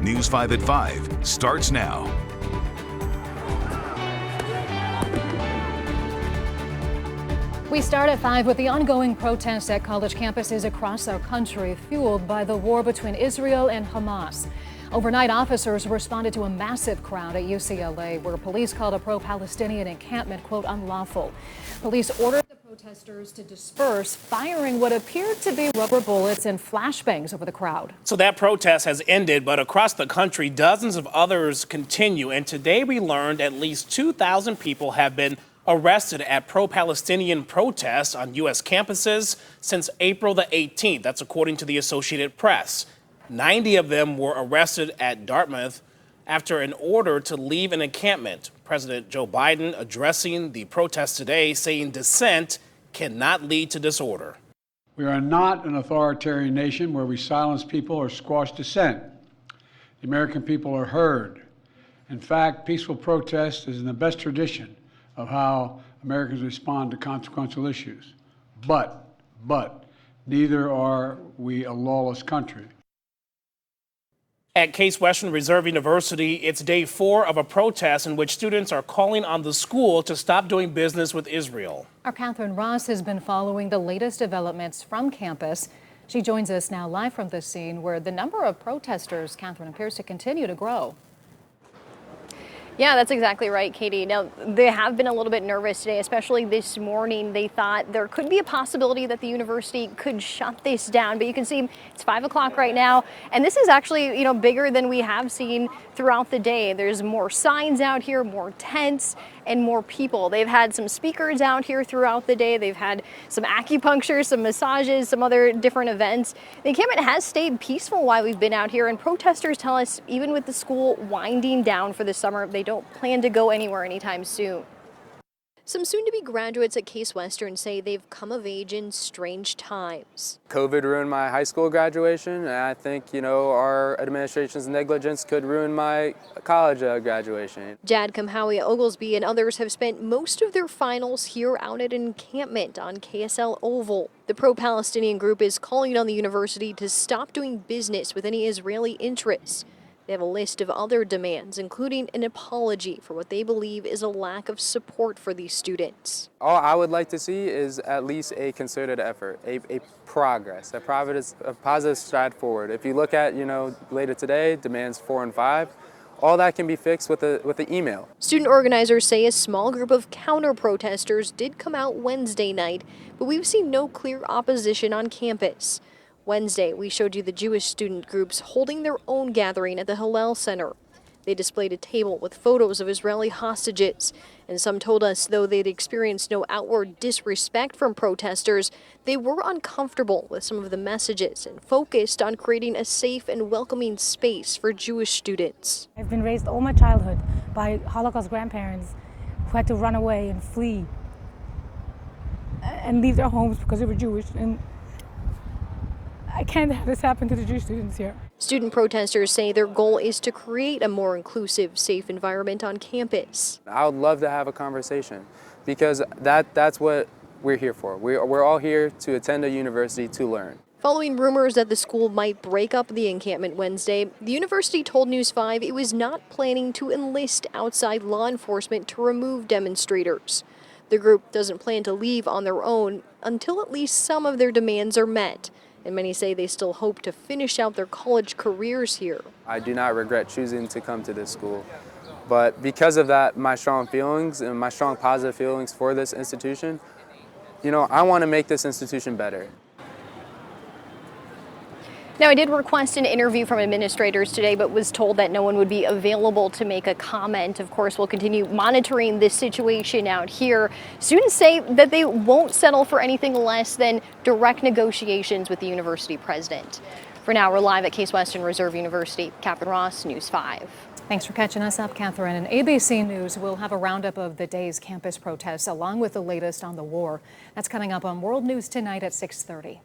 News 5 at 5 starts now. We start at 5 with the ongoing protests at college campuses across our country, fueled by the war between Israel and Hamas. Overnight, officers responded to a massive crowd at UCLA, where police called a pro-Palestinian encampment, quote, unlawful. Police ordered the protesters to disperse, firing what appeared to be rubber bullets and flashbangs over the crowd. So that protest has ended, but across the country, dozens of others continue. And today we learned at least 2,000 people have been arrested at pro-Palestinian protests on U.S. campuses since April the 18th. That's according to the Associated Press. 90 of them were arrested at Dartmouth after an order to leave an encampment. President Joe Biden addressing the protests today, saying dissent cannot lead to disorder. We are not an authoritarian nation where we silence people or squash dissent. The American people are heard. In fact, peaceful protest is in the best tradition of how Americans respond to consequential issues. But neither are we a lawless country. At Case Western Reserve University, it's day 4 of a protest in which students are calling on the school to stop doing business with Israel. Our Catherine Ross has been following the latest developments from campus. She joins us now live from the scene where the number of protesters, Catherine, appears to continue to grow. Yeah, that's exactly right, Katie. Now, they have been a little bit nervous today, especially this morning. They thought there could be a possibility that the university could shut this down. But you can see it's 5 o'clock right now. And this is actually, bigger than we have seen throughout the day. There's more signs out here, more tents, and more people. They've had some speakers out here throughout the day. They've had some acupuncture, some massages, some other different events. The encampment has stayed peaceful while we've been out here. And protesters tell us even with the school winding down for the summer, they don't plan to go anywhere anytime soon. Some soon-to-be graduates at Case Western say they've come of age in strange times. COVID ruined my high school graduation, and I think, our administration's negligence could ruin my college graduation. Jad Kamhawi Oglesby and others have spent most of their finals here out at an encampment on KSL Oval. The pro-Palestinian group is calling on the university to stop doing business with any Israeli interests. They have a list of other demands, including an apology for what they believe is a lack of support for these students. All I would like to see is at least a concerted effort, a progress, a positive stride forward. If you look at, later today, demands 4 and 5, all that can be fixed with the email. Student organizers say a small group of counter-protesters did come out Wednesday night, but we've seen no clear opposition on campus. Wednesday, we showed you the Jewish student groups holding their own gathering at the Hillel Center. They displayed a table with photos of Israeli hostages, and some told us though they'd experienced no outward disrespect from protesters, they were uncomfortable with some of the messages and focused on creating a safe and welcoming space for Jewish students. I've been raised all my childhood by Holocaust grandparents who had to run away and flee and leave their homes because they were Jewish. And I can't have this happen to the Jewish students here. Student protesters say their goal is to create a more inclusive, safe environment on campus. I would love to have a conversation because that's what we're here for. We're all here to attend a university to learn. Following rumors that the school might break up the encampment Wednesday, the university told News 5 it was not planning to enlist outside law enforcement to remove demonstrators. The group doesn't plan to leave on their own until at least some of their demands are met. And many say they still hope to finish out their college careers here. I do not regret choosing to come to this school. But because of that, my strong feelings and my strong positive feelings for this institution, I want to make this institution better. Now, I did request an interview from administrators today, but was told that no one would be available to make a comment. Of course, we'll continue monitoring this situation out here. Students say that they won't settle for anything less than direct negotiations with the university president. For now, we're live at Case Western Reserve University. Catherine Ross, News 5. Thanks for catching us up, Catherine. And ABC News will have a roundup of the day's campus protests along with the latest on the war. That's coming up on World News Tonight at 6:30.